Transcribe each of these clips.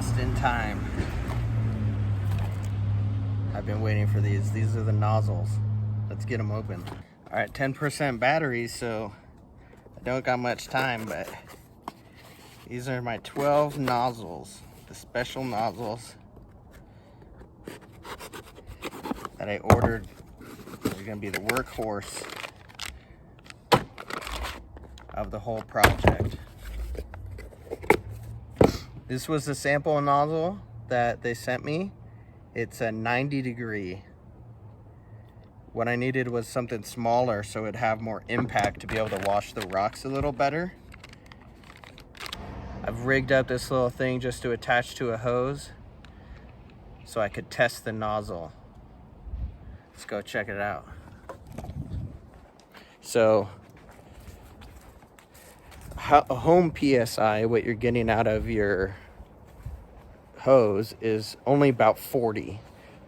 Just in time. I've been waiting for these. These are the nozzles. Let's get them open. All right, 10% batteries, so I don't got much time, but these are my 12 nozzles, the special nozzles that I ordered. They're gonna be the workhorse of the whole project. This was the sample nozzle that they sent me. It's a 90 degree. What I needed was something smaller so it'd have more impact to be able to wash the rocks a little better. I've rigged up this little thing just to attach to a hose so I could test the nozzle. Let's go check it out. So, a home PSI, what you're getting out of your hose, is only about 40.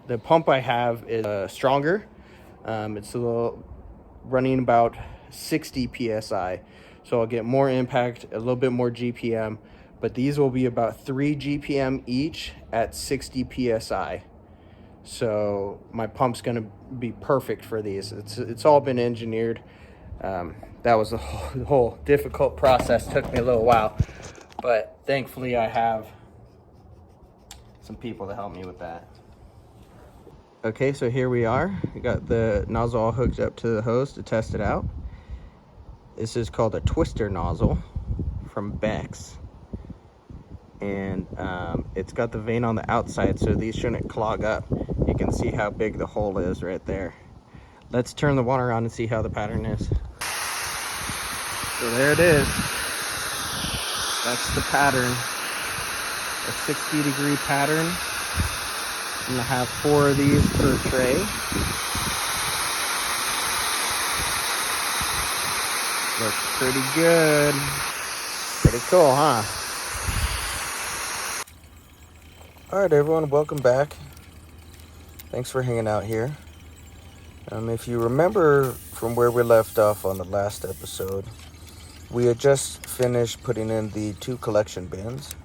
The pump I have is stronger. It's a little running about 60 PSI. So I'll get more impact, a little bit more GPM, but these will be about 3 GPM each at 60 PSI. So my pump's gonna be perfect for these. It's all been engineered. That was a whole difficult process, took me a little while, but thankfully I have some people to help me with that. Okay, so here we are. We got the nozzle all hooked up to the hose to test it out. This is called a twister nozzle from Beck's. And it's got the vane on the outside, so these shouldn't clog up. You can see how big the hole is right there. Let's turn the water on and see how the pattern is. So there it is. That's the pattern. A 60 degree pattern. I'm gonna have 4 of these per tray. Looks pretty good. Pretty cool, huh? All right, everyone, welcome back. Thanks for hanging out here. If you remember from where we left off on the last episode, we had just finished putting in the 2 collection bins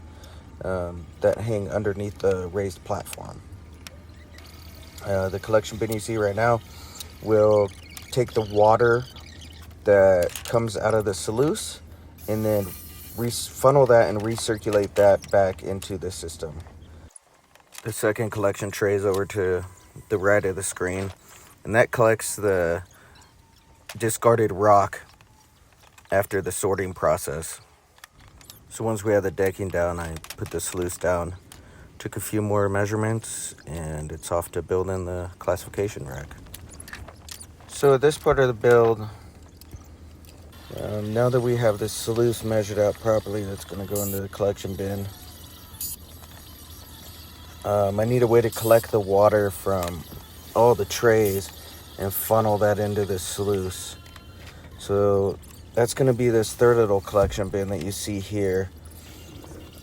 that hang underneath the raised platform. The collection bin you see right now will take the water that comes out of the sluice and then funnel that and recirculate that back into the system. The second collection tray is over to the right of the screen, and that collects the discarded rock after the sorting process. So once we have the decking down, I put the sluice down, took a few more measurements, and it's off to build in the classification rack. So at this part of the build, now that we have the sluice measured out properly, that's going to go into the collection bin. I need a way to collect the water from all the trays and funnel that into the sluice. So that's going to be this third little collection bin that you see here,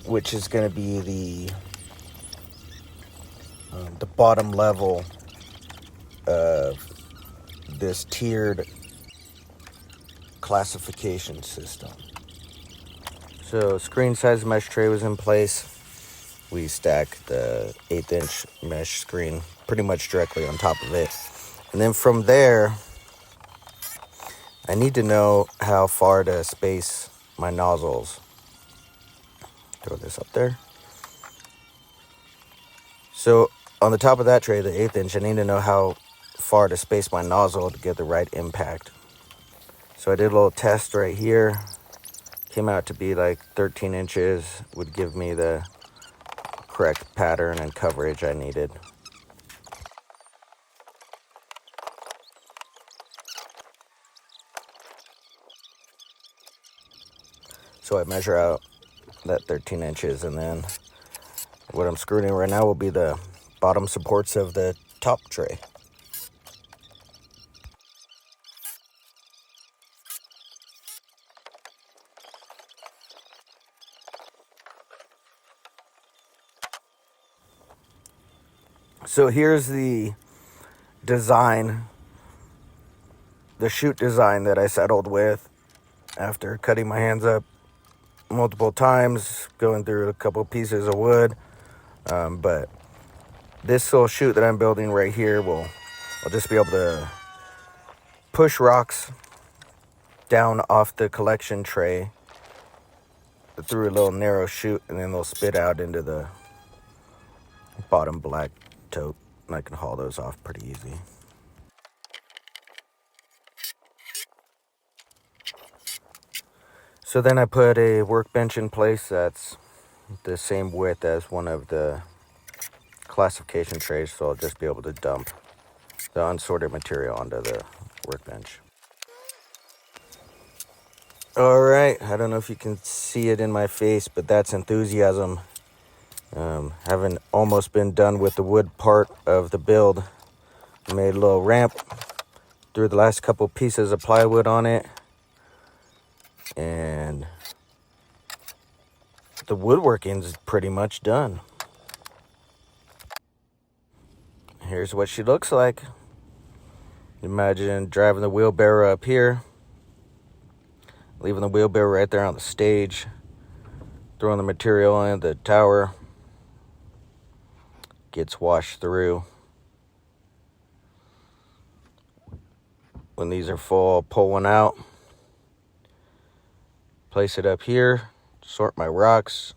which is going to be the bottom level of this tiered classification system. So screen size mesh tray was in place. We stacked the 1/8" mesh screen pretty much directly on top of it. And then from there, I need to know how far to space my nozzles. Throw this up there. So on the top of that tray, the 1/8", I need to know how far to space my nozzle to get the right impact. So I did a little test right here. Came out to be like 13 inches, would give me the correct pattern and coverage I needed. So I measure out that 13 inches, and then what I'm screwing in right now will be the bottom supports of the top tray. So here's the design, the chute design that I settled with after cutting my hands up multiple times, going through a couple pieces of wood, But this little chute that I'm building right here I'll just be able to push rocks down off the collection tray through a little narrow chute, and then they'll spit out into the bottom black tote, and I can haul those off pretty easy. So then I put a workbench in place that's the same width as one of the classification trays, so I'll just be able to dump the unsorted material onto the workbench. All right, I don't know if you can see it in my face, but that's enthusiasm. Having almost been done with the wood part of the build, I made a little ramp, threw the last couple pieces of plywood on it, and the woodworking's pretty much done. Here's what she looks like. Imagine driving the wheelbarrow up here, leaving the wheelbarrow right there on the stage, throwing the material in the tower, gets washed through. When these are full, I'll pull one out, place it up here, sort my rocks.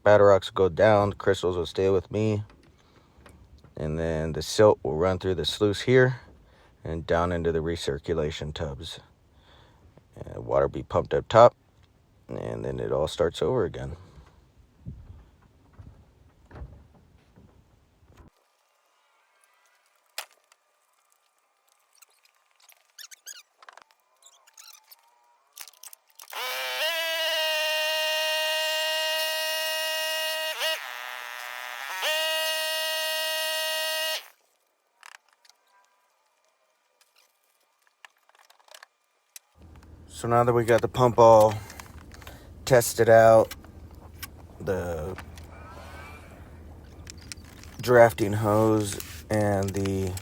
Battle rocks will go down, the crystals will stay with me, and then the silt will run through the sluice here and down into the recirculation tubs. And water will be pumped up top, and then it all starts over again. So now that we got the pump all tested out, the drafting hose and the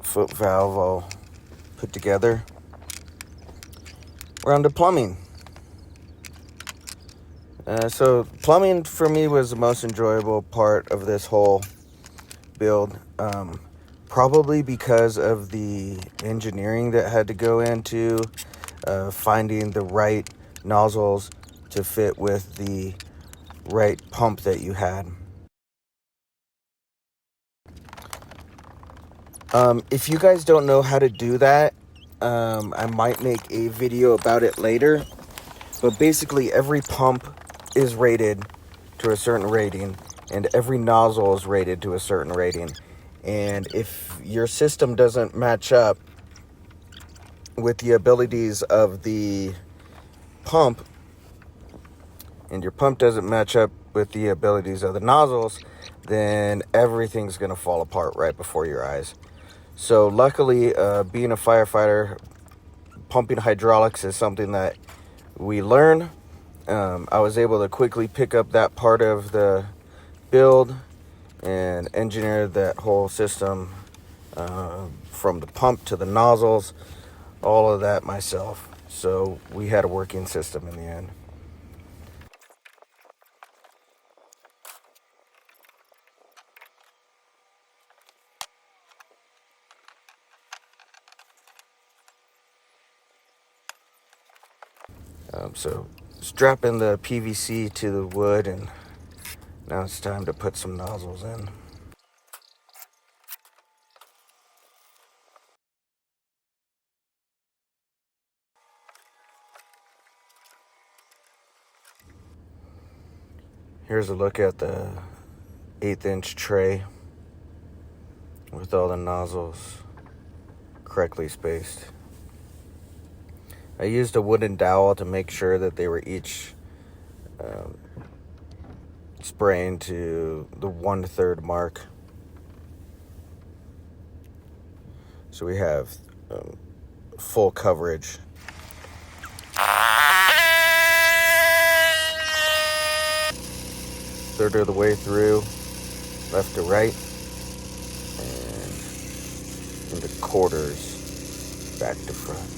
foot valve all put together, we're on to plumbing. So plumbing for me was the most enjoyable part of this whole build. Probably because of the engineering that had to go into finding the right nozzles to fit with the right pump that you had. If you guys don't know how to do that, I might make a video about it later. But basically every pump is rated to a certain rating, and every nozzle is rated to a certain rating. And if your system doesn't match up with the abilities of the pump, and your pump doesn't match up with the abilities of the nozzles, then everything's going to fall apart right before your eyes. So luckily, being a firefighter, pumping hydraulics is something that we learn. I was able to quickly pick up that part of the build and engineer that whole system, from the pump to the nozzles, all of that myself. So we had a working system in the end. So strapping the PVC to the wood, and now it's time to put some nozzles in. Here's a look at the 1/8-inch tray with all the nozzles correctly spaced. I used a wooden dowel to make sure that they were each spraying to the 1/3 mark. So we have full coverage. Third of the way through, left to right, and into quarters, back to front.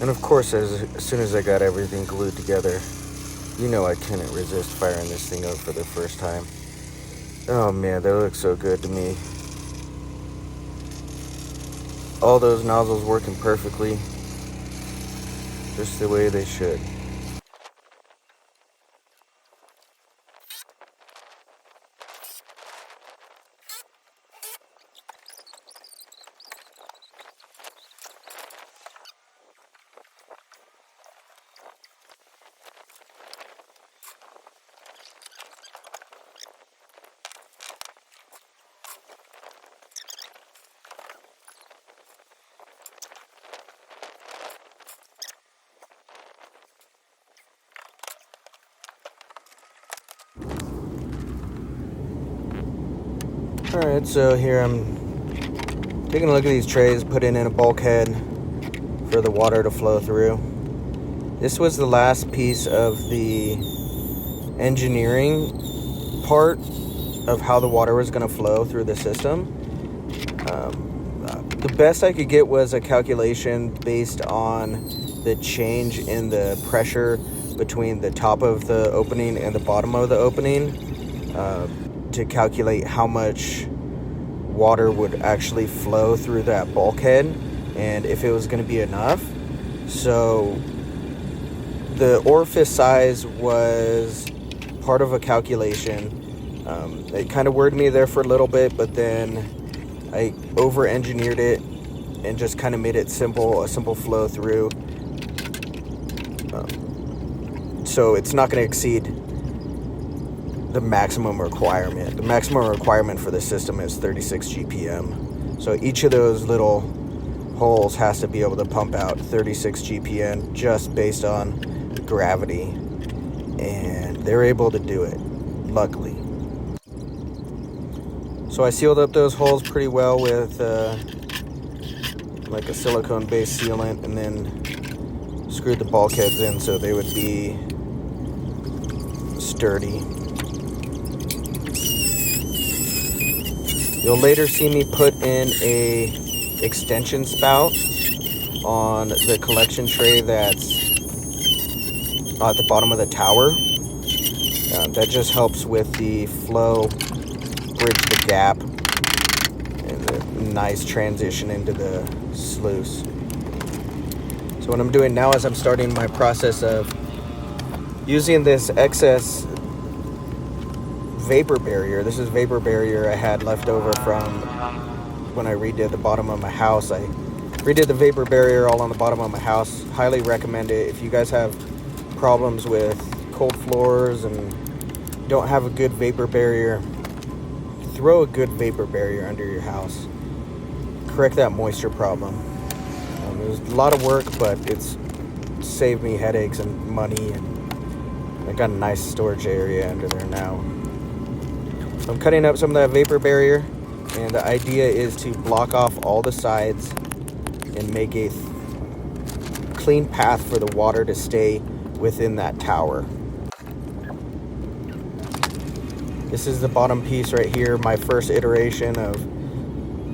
And of course, as soon as I got everything glued together, You know I couldn't resist firing this thing up for the first time. Oh man, that looks so good to me. All those nozzles working perfectly, just the way they should. Alright, so here I'm taking a look at these trays, putting in a bulkhead for the water to flow through. This was the last piece of the engineering part of how the water was going to flow through the system. The best I could get was a calculation based on the change in the pressure between the top of the opening and the bottom of the opening, to calculate how much water would actually flow through that bulkhead and if it was going to be enough. So the orifice size was part of a calculation. It kind of worried me there for a little bit, but then I over-engineered it and just kind of made it simple, a simple flow through. So it's not going to exceed the maximum requirement. The maximum requirement for the system is 36 GPM. So each of those little holes has to be able to pump out 36 GPM just based on gravity. And they're able to do it, luckily. So I sealed up those holes pretty well with like a silicone-based sealant, and then screwed the bulkheads in so they would be sturdy. You'll later see me put in a extension spout on the collection tray that's at the bottom of the tower. That just helps with the flow, bridge the gap, and the nice transition into the sluice. So what I'm doing now is I'm starting my process of using this excess vapor barrier. This is vapor barrier I had left over from when I redid the bottom of my house. I redid the vapor barrier all on the bottom of my house. Highly recommend it. If you guys have problems with cold floors and don't have a good vapor barrier, throw a good vapor barrier under your house. Correct that moisture problem. It was a lot of work, but it's saved me headaches and money, and I got a nice storage area under there now. So I'm cutting up some of that vapor barrier, and the idea is to block off all the sides and make a clean path for the water to stay within that tower. This is the bottom piece right here, my first iteration of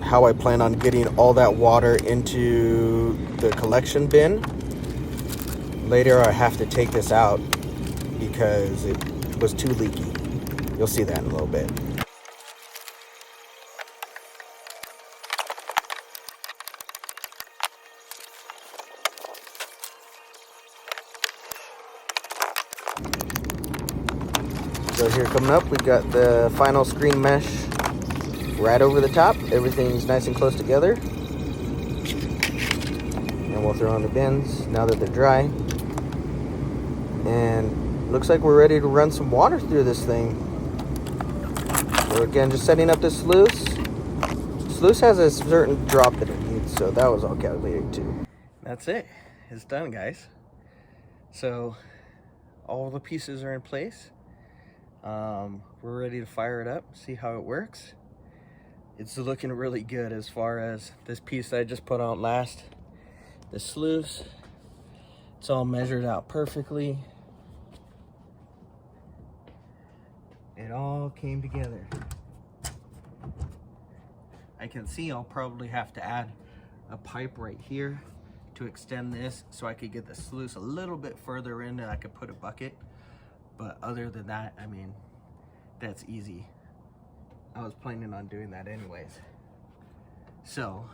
how I plan on getting all that water into the collection bin. Later I have to take this out because it was too leaky. You'll see that in a little bit. So here coming up, we've got the final screen mesh right over the top. Everything's nice and close together. And we'll throw in the bins now that they're dry. And looks like we're ready to run some water through this thing. So again, just setting up this sluice. Sluice has a certain drop that it needs, so that was all calculated too. That's it. It's done, guys. So all the pieces are in place. We're ready to fire it up, see how it works. It's looking really good as far as this piece that I just put on last. The sluice, it's all measured out perfectly. It all came together. I can see I'll probably have to add a pipe right here to extend this so I could get the sluice a little bit further in and I could put a bucket. But other than that, I mean, that's easy. I was planning on doing that anyways. So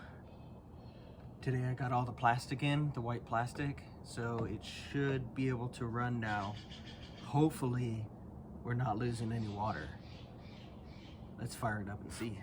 today I got all the plastic in, the white plastic, so it should be able to run now. Hopefully we're not losing any water. Let's fire it up and see.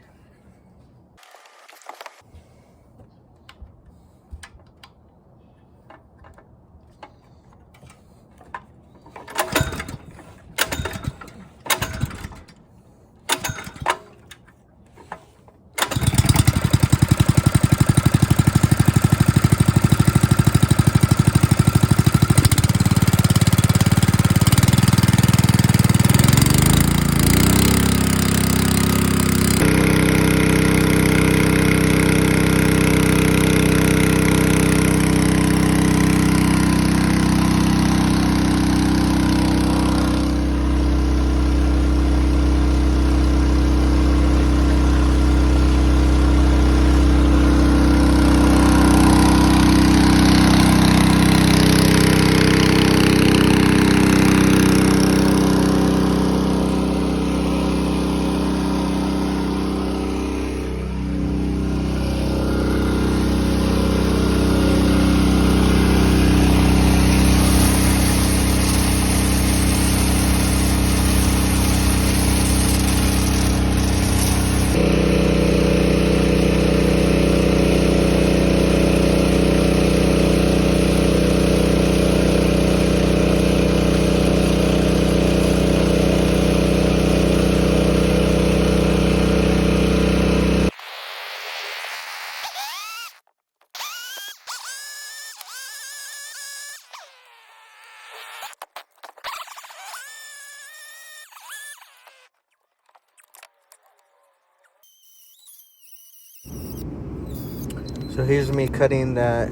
So here's me cutting that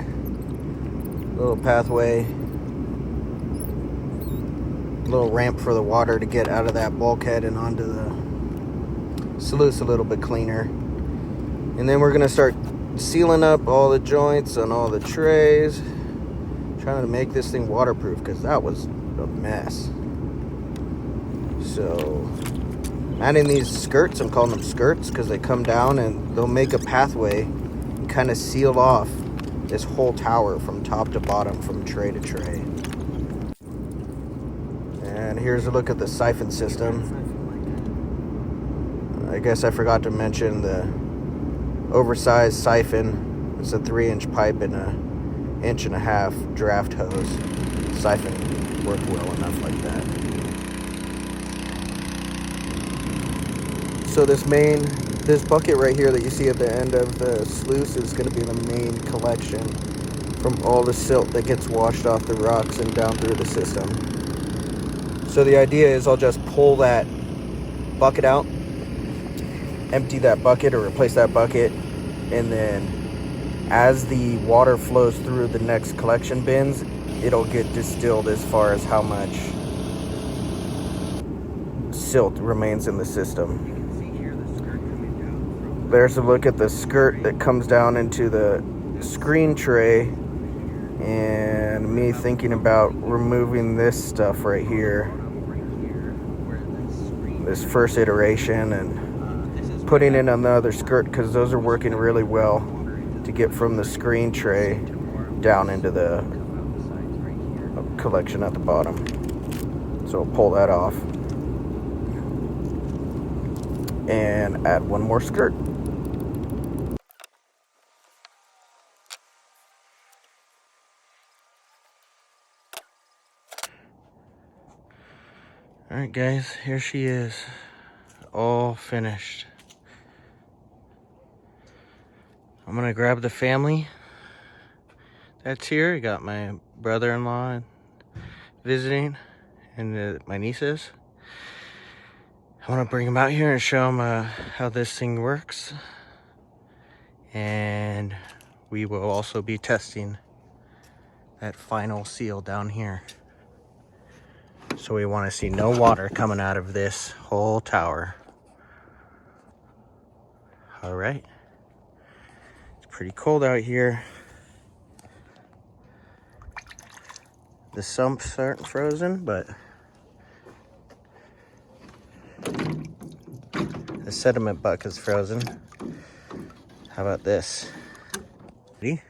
little pathway, little ramp for the water to get out of that bulkhead and onto the sluice a little bit cleaner. And then we're gonna start sealing up all the joints on all the trays, trying to make this thing waterproof because that was a mess. So adding these skirts, I'm calling them skirts because they come down and they'll make a pathway and kind of seal off this whole tower from top to bottom, from tray to tray. And here's a look at the siphon system. I guess I forgot to mention the oversized siphon. It's a 3-inch pipe and a 1.5 inch draft hose. Siphon worked well enough like that. So this bucket right here that you see at the end of the sluice is going to be the main collection from all the silt that gets washed off the rocks and down through the system. So the idea is I'll just pull that bucket out, empty that bucket or replace that bucket, and then as the water flows through the next collection bins, it'll get distilled as far as how much silt remains in the system. There's a look at the skirt that comes down into the screen tray, and me thinking about removing this stuff right here, this first iteration, and putting in another skirt because those are working really well to get from the screen tray down into the collection at the bottom. So I'll pull that off and add one more skirt. Alright guys, here she is, all finished. I'm gonna grab the family that's here. I got my brother-in-law visiting and my nieces. I want to bring them out here and show them how this thing works. And we will also be testing that final seal down here. So we want to see no water coming out of this whole tower. All right. It's pretty cold out here. The sump's starting frozen, but sediment bucket's frozen. How about this? Ready?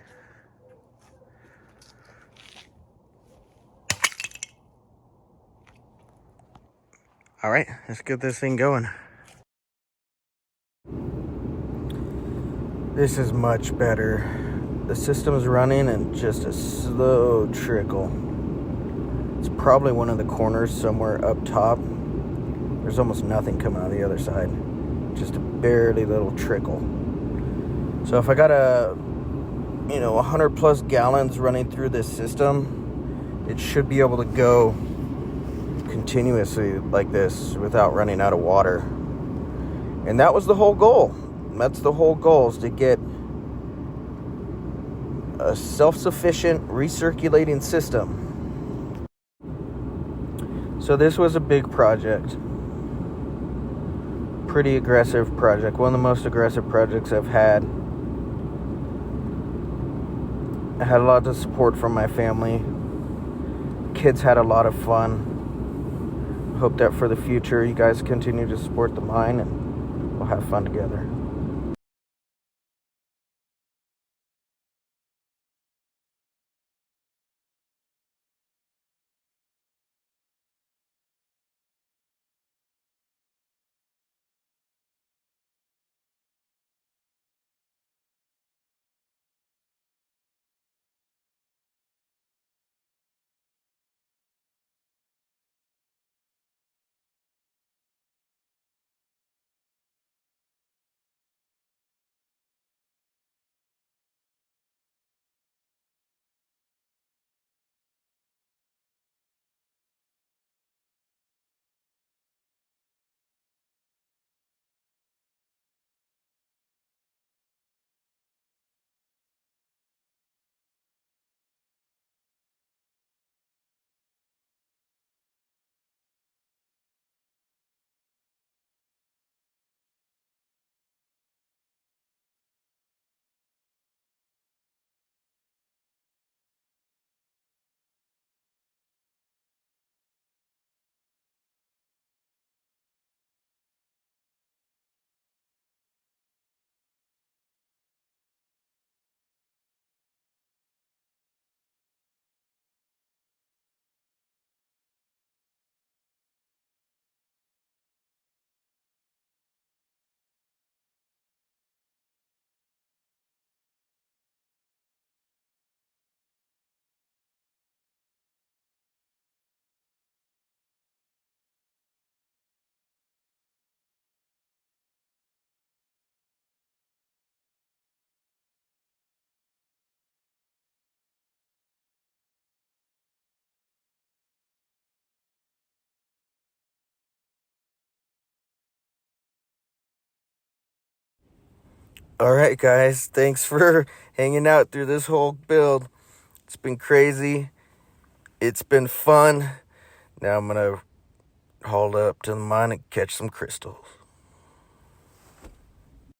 All right, let's get this thing going. This is much better. The system's running and just a slow trickle. It's probably one of the corners somewhere up top. There's almost nothing coming out of the other side. Just a barely little trickle. So if I got 100 plus gallons running through this system, it should be able to go continuously like this without running out of water. And that was the whole goal. That's the whole goal, is to get a self-sufficient recirculating system. So this was a big project. Pretty aggressive project. One of the most aggressive projects I've had. I had a lot of support from my family. Kids had a lot of fun. Hope that for the future you guys continue to support the mine and we'll have fun together. All right, guys. Thanks for hanging out through this whole build. It's been crazy. It's been fun. Now I'm going to haul up to the mine and catch some crystals.